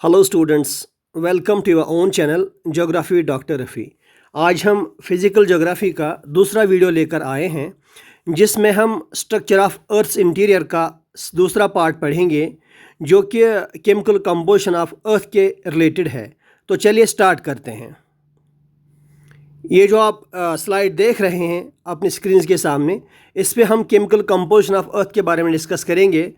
Hello students, welcome to your own channel geography doctor Rafi. आज हम physical geography का दूसरा वीडियो लेकर आए हैं जिसमें हम स्ट्रक्चर ऑफ अर्थ्स इंटीरियर का दूसरा पार्ट पढ़ेंगे जो कि केमिकल कंपोजिशन ऑफ अर्थ के रिलेटेड है। तो चलिए स्टार्ट करते हैं। ये जो आप स्लाइड देख रहे हैं अपनी स्क्रीन के सामने, इस पे हम केमिकल कंपोजिशन ऑफ अर्थ के बारे में डिस्कस करेंगे।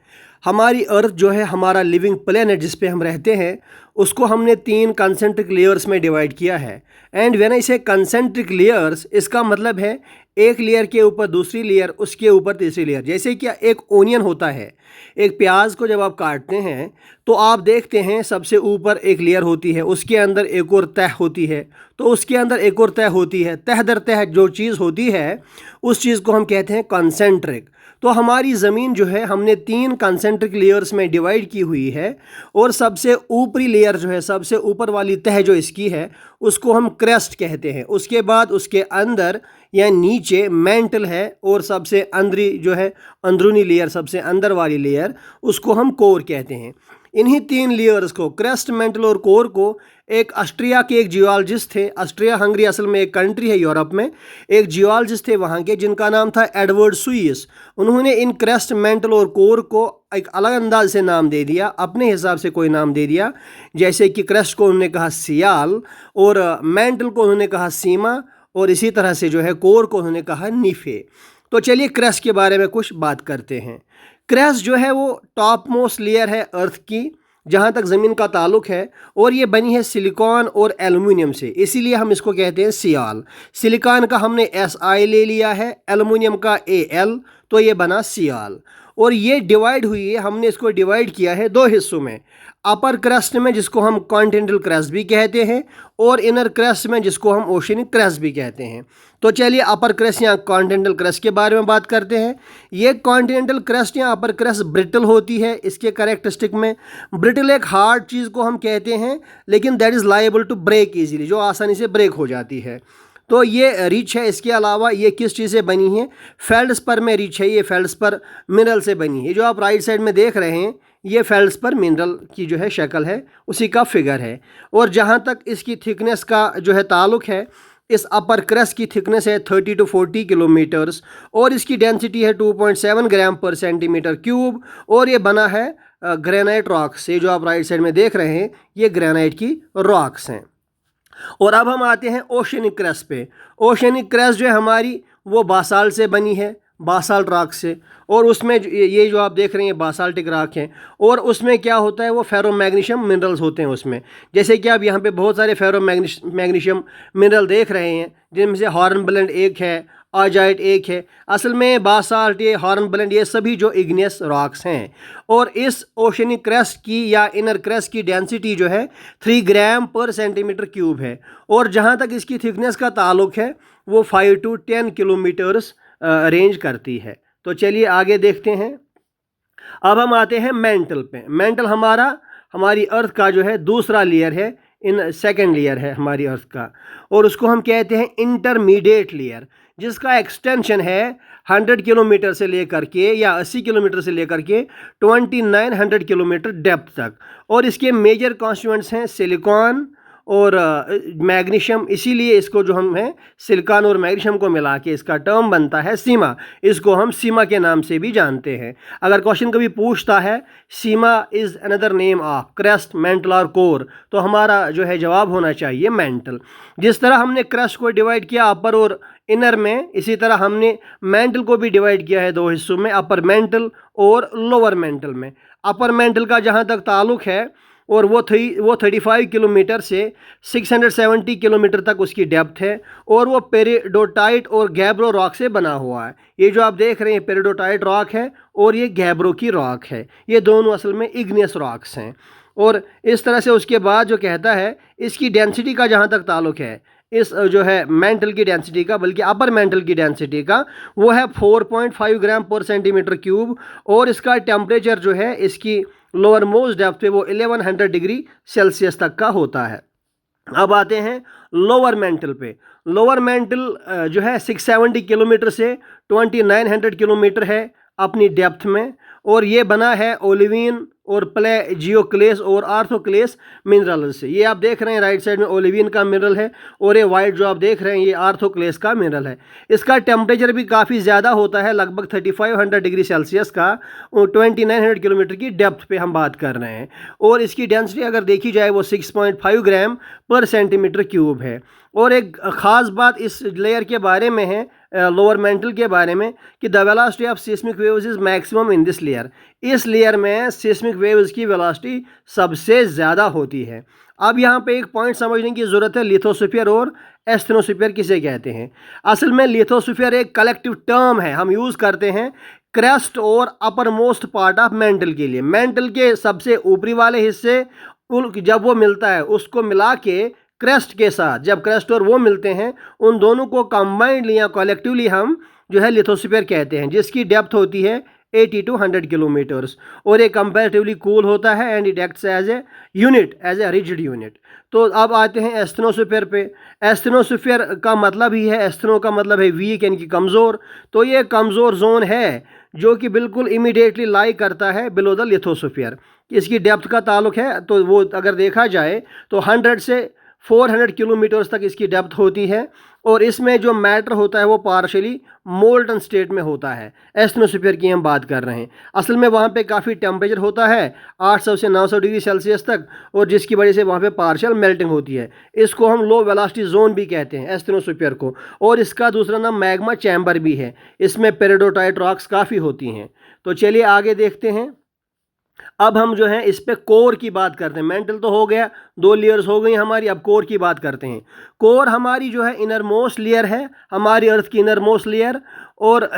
हमारी अर्थ जो है हमारा लिविंग प्लेनेट जिस पे हम रहते हैं, उसको हमने 3 कंसेंट्रिक लेयर्स में डिवाइड किया है। एंड व्हेन आई से कंसेंट्रिक लेयर्स, इसका मतलब है एक लेयर के ऊपर दूसरी लेयर, उसके ऊपर तीसरी लेयर। जैसे कि एक ओनियन होता है, एक प्याज को जब आप काटते हैं तो आप देखते हैं सबसे ऊपर एक लेयर होती है, उसके अंदर एक और तह होती है, तो उसके अंदर एक और तह होती है। तह दर तह जो चीज़ होती है उस चीज़ को हम कहते हैं कंसेंट्रिक। तो हमारी ज़मीन जो है हमने 3 कंसेंट्रिक लेयर्स में डिवाइड की हुई है, और सबसे ऊपरी लेयर जो है, सबसे ऊपर वाली तह जो इसकी है, उसको हम क्रेस्ट कहते हैं। उसके बाद उसके अंदर या नीचे मेंटल है, और सबसे अंदरी जो है अंदरूनी लेयर, सबसे अंदर वाली लेयर, उसको हम कोर कहते हैं। इन्हीं 3 लेयर्स को, क्रेस्ट, मेंटल और कोर को, एक ऑस्ट्रिया के एक जियोलॉजिस्ट थे। ऑस्ट्रिया हंगरी असल में एक कंट्री है यूरोप में। एक जियोलॉजिस्ट थे वहाँ के जिनका नाम था एडवर्ड सुइस। उन्होंने इन क्रेस्ट, मेंटल और कोर को एक अलग अंदाज से नाम दे दिया, अपने हिसाब से कोई नाम दे दिया। जैसे कि क्रेस्ट को उन्होंने कहा सियाल, और मेंटल को उन्होंने कहा सीमा, और इसी तरह से जो है कोर को उन्होंने कहा नीफे। तो चलिए क्रेस्ट के बारे में कुछ बात करते हैं। क्रेस्ट जो है वो टॉप मोस्ट लेयर है अर्थ की, जहाँ तक ज़मीन का ताल्लुक है, और ये बनी है सिलिकॉन और एल्युमिनियम से, इसीलिए हम इसको कहते हैं सियाल। सिलिकॉन का हमने SI ले लिया है, एल्युमिनियम का AL, तो ये बना सियाल। और ये डिवाइड हुई है, हमने इसको डिवाइड किया है 2 हिस्सों में। अपर क्रस्ट में, जिसको हम कॉन्टिनेंटल क्रस्ट भी कहते हैं, और इनर क्रस्ट में, जिसको हम ओशियनिक क्रस्ट भी कहते हैं। तो चलिए अपर क्रस्ट या कॉन्टिनेंटल क्रस्ट के बारे में बात करते हैं। ये कॉन्टिनेंटल क्रस्ट या अपर क्रस्ट ब्रिटल होती है। इसके कैरेक्टरिस्टिक में ब्रिटल एक हार्ड चीज़ को हम कहते हैं, लेकिन that is liable to break easily, जो आसानी से ब्रेक हो जाती है। तो ये रिच है। इसके अलावा ये किस चीज़ से बनी है? फेल्ड्स्पर में रिच है। ये फेल्ड्स्पर मिनरल से बनी है। जो आप राइट साइड में देख रहे हैं, ये फेल्ड्स्पर मिनरल की जो है शक्ल है, उसी का फिगर है। और जहाँ तक इसकी थिकनेस का जो है ताल्लुक है, इस अपर क्रस्ट की थिकनेस है 30 to 40 किलोमीटर्स, और इसकी डेंसिटी है 2.7 ग्राम पर सेंटीमीटर क्यूब, और ये बना है ग्रेनाइट रॉक से। जो आप राइट साइड में देख रहे हैं, ये ग्रेनाइट की रॉक्स हैं। और अब हम आते हैं ओशियनिक क्रस्ट पे। ओशियनिक क्रस्ट जो है हमारी, वो बासाल्ट से बनी है, बासाल्ट रॉक से। और उसमें ये जो आप देख रहे हैं बासाल्टिक रॉक हैं, और उसमें क्या होता है, वो फेरो मैग्नीशियम मिनरल्स होते हैं उसमें। जैसे कि आप यहाँ पे बहुत सारे फेरो मैग्नीशियम मिनरल देख रहे हैं, जिनमें से हॉर्नब्लेंड एक है, आजाइट एक है। असल में बासाल्ट, ये हॉर्नब्लेंड, ये सभी जो इग्नियस रॉक्स हैं। और इस ओशियनिक क्रस्ट की या इनर क्रस्ट की डेंसिटी जो है 3 ग्राम पर सेंटीमीटर क्यूब है। और जहाँ तक इसकी थिकनेस का ताल्लुक है, वो 5 to 10 किलोमीटर्स रेंज करती है। तो चलिए आगे देखते हैं। अब हम आते हैं मेंटल पे। मेंटल हमारी अर्थ का जो है दूसरा लेयर है, इन सेकेंड लेयर है हमारी अर्थ का, और उसको हम कहते हैं इंटरमीडिएट लेयर, जिसका एक्सटेंशन है 100 किलोमीटर से लेकर के या 80 किलोमीटर से लेकर के 2900 किलोमीटर डेप्थ तक। और इसके मेजर कॉन्स्टिट्यूएंट्स हैं सिलिकॉन और मैग्नीशियम। इसीलिए इसको जो हम हैं सिलिकॉन और मैग्नीशियम को मिला के इसका टर्म बनता है सीमा। इसको हम सीमा के नाम से भी जानते हैं। अगर क्वेश्चन कभी पूछता है sima is another name of crust, mantle और कोर, तो हमारा जो है जवाब होना चाहिए मेंटल। जिस तरह हमने क्रस्ट को डिवाइड किया अपर और इनर में, इसी तरह हमने मेंटल को भी डिवाइड किया है 2 हिस्सों में, अपर मेंटल और लोअर मेंटल में। अपर मेंटल का जहाँ तक ताल्लुक है, और वो 35 किलोमीटर से 670 किलोमीटर तक उसकी डेप्थ है, और वो पेरिडोटाइट और गैब्रो रॉक से बना हुआ है। ये जो आप देख रहे हैं पेरिडोटाइट रॉक है, और ये गैब्रो की रॉक है। ये दोनों असल में इग्नियस रॉक्स हैं। और इस तरह से उसके बाद जो कहता है, इसकी डेंसिटी का जहाँ तक ताल्लुक है, इस जो है मेंटल की डेंसिटी का, बल्कि अपर मेंटल की डेंसिटी का, वो है 4.5 ग्राम पर सेंटीमीटर क्यूब। और इसका टेम्परेचर जो है इसकी लोअर मोस्ट डेप्थ पे वो 1100 डिग्री सेल्सियस तक का होता है। अब आते हैं लोअर मेंटल पे। लोअर मेंटल जो है 670 किलोमीटर से 2900 किलोमीटर है अपनी डेप्थ में, और ये बना है ओलिवियन और प्लेजियोक्लेस और आर्थोक्लेस मिनरल से। ये आप देख रहे हैं राइट साइड में ओलिवियन का मिनरल है और ये वाइट जो आप देख रहे हैं ये आर्थोक्लेस का मिनरल है। इसका टेम्परेचर भी काफ़ी ज़्यादा होता है, लगभग 3500 डिग्री सेल्सियस का, 2900 किलोमीटर की डेप्थ पे हम बात कर रहे हैं। और इसकी डेंसिटी अगर देखी जाए वो 6.5 ग्राम पर सेंटीमीटर क्यूब है। और एक ख़ास बात इस लेयर के बारे में है, लोअर मेंटल के बारे में, कि the velocity of seismic waves is maximum in this layer. इस लेयर में सिस्मिक वेव्स की वेलोसिटी सबसे ज़्यादा होती है। अब यहाँ पे एक पॉइंट समझने की ज़रूरत है, लिथोस्फीयर और एस्थेनोस्फीयर किसे कहते हैं। असल में लिथोस्फीयर एक कलेक्टिव टर्म है, हम यूज़ करते हैं क्रेस्ट और upper most part of mental के लिए। मेंटल के सबसे ऊपरी वाले हिस्से जब वो मिलता है उसको मिला के क्रेस्ट के साथ, जब क्रेस्ट और वो मिलते हैं उन दोनों को कंबाइंडली या कलेक्टिवली हम जो है लिथोस्फीयर कहते हैं, जिसकी डेप्थ होती है 80 to 100 किलोमीटर्स और ये कंपैरेटिवली कूल होता है and it acts as a unit, as a rigid unit. तो अब आते हैं एस्थेनोस्फीयर पे। एस्थेनोस्फीयर का मतलब ही है, एस्थेनो का मतलब है वीक यानी कि कमज़ोर। तो ये कमज़ोर जोन है जो कि बिल्कुल इमीडिएटली लाई करता है बिलो द लिथोस्फीयर। इसकी डेप्थ का ताल्लुक है तो वो अगर देखा जाए तो 100 से 400 किलोमीटर्स तक इसकी डेप्थ होती है और इसमें जो मैटर होता है वो पार्शली मोल्टन स्टेट में होता है। एस्थेनोस्फीयर की हम बात कर रहे हैं। असल में वहाँ पे काफ़ी टेम्परेचर होता है 800 से 900 डिग्री सेल्सियस तक, और जिसकी वजह से वहाँ पे पार्शियल मेल्टिंग होती है। इसको हम लो वेलोसिटी जोन भी कहते हैं एस्थेनोस्फीयर को। और इसका दूसरा नाम मैग्मा चैम्बर भी है। इसमें पेरिडोटाइट रॉक्स काफ़ी होती हैं। तो चलिए आगे देखते हैं। अब हम जो है इस पे कोर की बात करते हैं। मेंटल तो हो गया, 2 लेयर्स हो गई हमारी। अब कोर की बात करते हैं। कोर हमारी जो है इनर मोस्ट लेयर है, हमारी अर्थ की इनर मोस्ट लेयर। और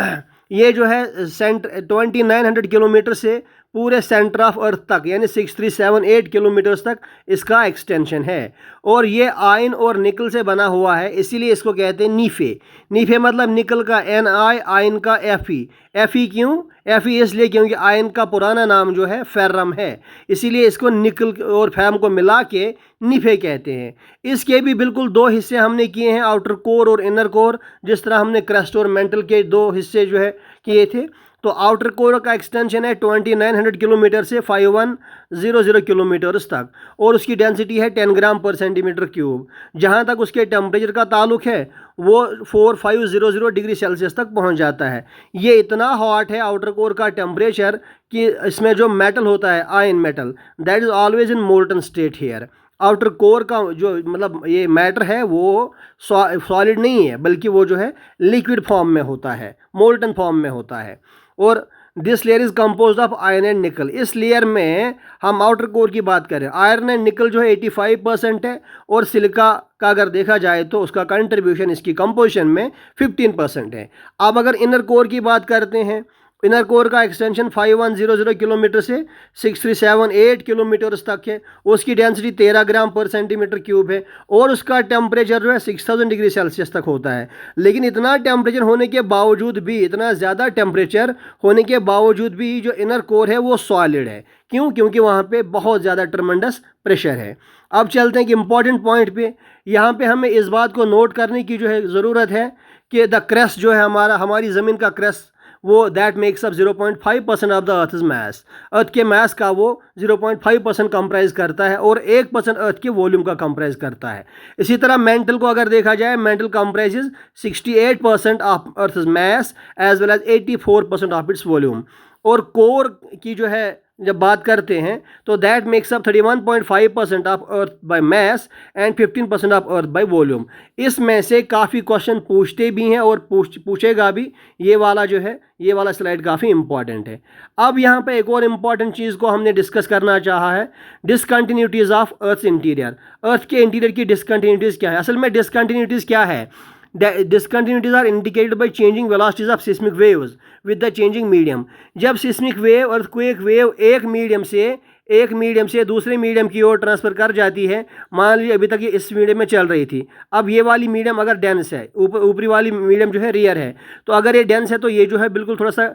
ये जो है 2900 किलोमीटर से पूरे सेंटर ऑफ अर्थ तक यानी 6378 किलोमीटर्स तक इसका एक्सटेंशन है। और ये आयन और निकल से बना हुआ है, इसीलिए इसको कहते हैं नीफे। नीफे मतलब निकल का Ni, आयन का Fe। Fe क्यों? Fe इसलिए क्योंकि आयन का पुराना नाम जो है फेरम है, इसीलिए इसको निकल और फेरम को मिला के नीफे कहते हैं। इसके भी बिल्कुल 2 हिस्से हमने किए हैं, आउटर कोर और इनर कोर, जिस तरह हमने क्रेस्ट और मेंटल के 2 हिस्से जो है किए थे। तो आउटर कोर का एक्सटेंशन है 2900 किलोमीटर से 5100 किलोमीटर्स तक, और उसकी डेंसिटी है 10 ग्राम पर सेंटीमीटर क्यूब। जहाँ तक उसके टेम्परेचर का ताल्लुक है वो 4500 डिग्री सेल्सियस तक पहुँच जाता है। ये इतना हॉट है आउटर कोर का टेम्परेचर कि इसमें जो मेटल होता है iron metal, that is always in molten state here. Outer core का जो मतलब ये मैटर है वो सॉलिड नहीं है, बल्कि वो जो है लिक्विड फॉर्म में होता है, मोल्टन फॉर्म में होता है। और this layer is composed of iron and निकल। इस लेयर में हम आउटर कोर की बात करें, आयरन एंड निकल जो है 85% है, और सिलिका का अगर देखा जाए तो उसका कंट्रीब्यूशन इसकी कंपोजिशन में 15% है। अब अगर इनर कोर की बात करते हैं, इनर कोर का एक्सटेंशन 5100 किलोमीटर से 6378 किलोमीटर्स तक है। उसकी डेंसिटी 13 ग्राम पर सेंटीमीटर क्यूब है, और उसका टेम्परेचर जो है 6000 डिग्री सेल्सियस तक होता है। लेकिन इतना टेम्परेचर होने के बावजूद भी, इतना ज़्यादा टेम्परेचर होने के बावजूद भी जो इनर कोर है वो सॉलिड है। क्यों? क्योंकि वहाँ पे बहुत ज़्यादा ट्रमेंडस प्रेशर है। अब चलते हैं कि इंपॉर्टेंट पॉइंट पे। यहाँ पे हमें इस बात को नोट करने की जो है ज़रूरत है कि द क्रेस्ट जो है हमारी ज़मीन का क्रेस्ट, वो that makes up 0.5% of the earth is mass. Earth के मास का वो 0.5% कंप्राइज करता है, और 1% अर्थ के वॉल्यूम का कंप्राइज करता है। इसी तरह मेंटल को अगर देखा जाए, mantle comprises 68% of earth is mass as well as 84% of its volume. और कोर की जो है जब बात करते हैं तो that makes up 31.5% of earth by mass and 15% of earth by volume. इसमें से काफ़ी क्वेश्चन पूछते भी हैं और पूछेगा भी। ये वाला जो है, ये वाला स्लाइड काफ़ी इंपॉर्टेंट है। अब यहाँ पे एक और इम्पॉर्टेंट चीज़ को हमने डिस्कस करना चाहा है, डिसकंटिन्यूटीज़ ऑफ अर्थ इंटीरियर। अर्थ के इंटीरियर की डिसकंटिन्यूटीज़ क्या है? असल में डिसकंटिन्यूटीज़ क्या है? Discontinuities are indicated by changing velocities of seismic waves with the changing medium। जब सिस्मिक वेव, अर्थक्वेक वेव एक मीडियम से दूसरे मीडियम की ओर ट्रांसफ़र कर जाती है, मान लीजिए अभी तक ये इस मीडियम में चल रही थी, अब ये वाली मीडियम अगर डेंस है, ऊपरी वाली मीडियम जो है रियर है, तो अगर ये डेंस है तो ये जो है बिल्कुल थोड़ा सा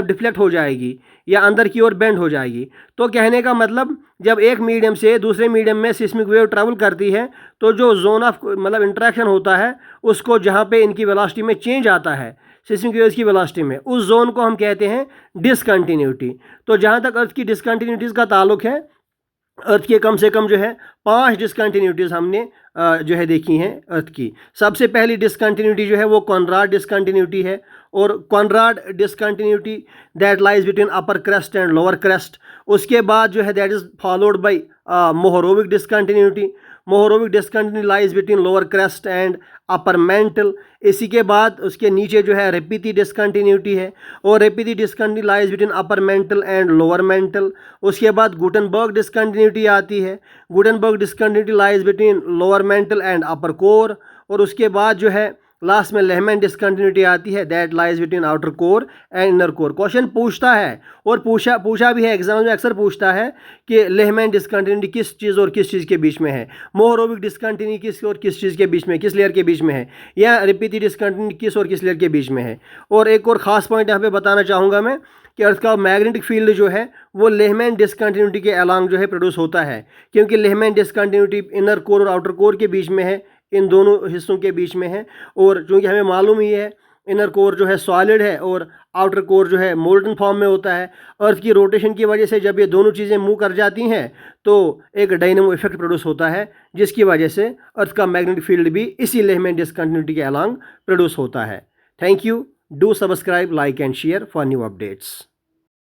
डिफ्लेक्ट हो जाएगी या अंदर की ओर बेंड हो जाएगी। तो कहने का मतलब, जब एक मीडियम से दूसरे मीडियम में सिस्मिक वेव ट्रैवल करती है तो जो जोन ऑफ इंटरेक्शन होता है उसको, जहाँ पे इनकी वेलोसिटी में चेंज आता है, सिस्मिक वेव्स की वेलोसिटी में, उस जोन को हम कहते हैं डिसकंटिन्यूटी। तो जहाँ तक अर्थ की डिसकंटिन्यूटीज़ का ताल्लुक है, अर्थ के कम से कम जो है 5 डिसकंटिन्यूटीज़ हमने जो है देखी हैं अर्थ की। सबसे पहली डिसकंटिन्यूटी जो है वो कॉनराड डिसकंटिन्यूटी है, और Conrad discontinuity that lies between upper crust and lower crust. उसके बाद जो है that is followed by Mohorovicic discontinuity. Mohorovicic discontinuity lies between lower crust and upper mantle. इसी के बाद उसके नीचे जो है रेपिथी डिसकंटिन्यूटी है, और Repetti discontinuity lies between upper mantle and lower mantle. उसके बाद गुटनबर्ग डिसकंटिन्यूटी आती है। Gutenberg discontinuity lies between lower mantle and upper core. और उसके बाद जो है लास्ट में लेहमैन डिसकंटिन्यूटी आती है, that lies between outer core and inner core. Question पूछता है, और पूछा भी है एग्जाम में, अक्सर पूछता है कि लेहमैन डिसकंटिन्यूटी किस चीज़ और किस चीज़ के बीच में है, मोहरोविक डिसकंटिन्यूटी किस और किस चीज़ के बीच में, किस लेयर के बीच में है, या रेपिथी डिसकंटिन्यूटी किस और किस लेयर के बीच में है। और एक और ख़ास पॉइंट यहाँ पे बताना चाहूँगा मैं कि अर्थ का मैग्नेटिक फील्ड जो है वो लेहमैन डिसकंटिन्यूटी के अलॉन्ग जो है प्रोड्यूस होता है, क्योंकि लेहमैन डिसकंटिन्यूटी इनर कोर और आउटर कोर के बीच में है, इन दोनों हिस्सों के बीच में है। और चूँकि हमें मालूम ही है इनर कोर जो है सॉलिड है और आउटर कोर जो है मोल्टन फॉर्म में होता है। अर्थ की रोटेशन की वजह से जब ये दोनों चीज़ें मूव कर जाती हैं तो एक डायनेमो इफेक्ट प्रोड्यूस होता है, जिसकी वजह से अर्थ का मैग्नेटिक फील्ड भी इसी लेहमैन डिसकंटिन्यूटी के अलॉन्ग प्रोड्यूस होता है। Thank you. Do subscribe, like and share for new updates.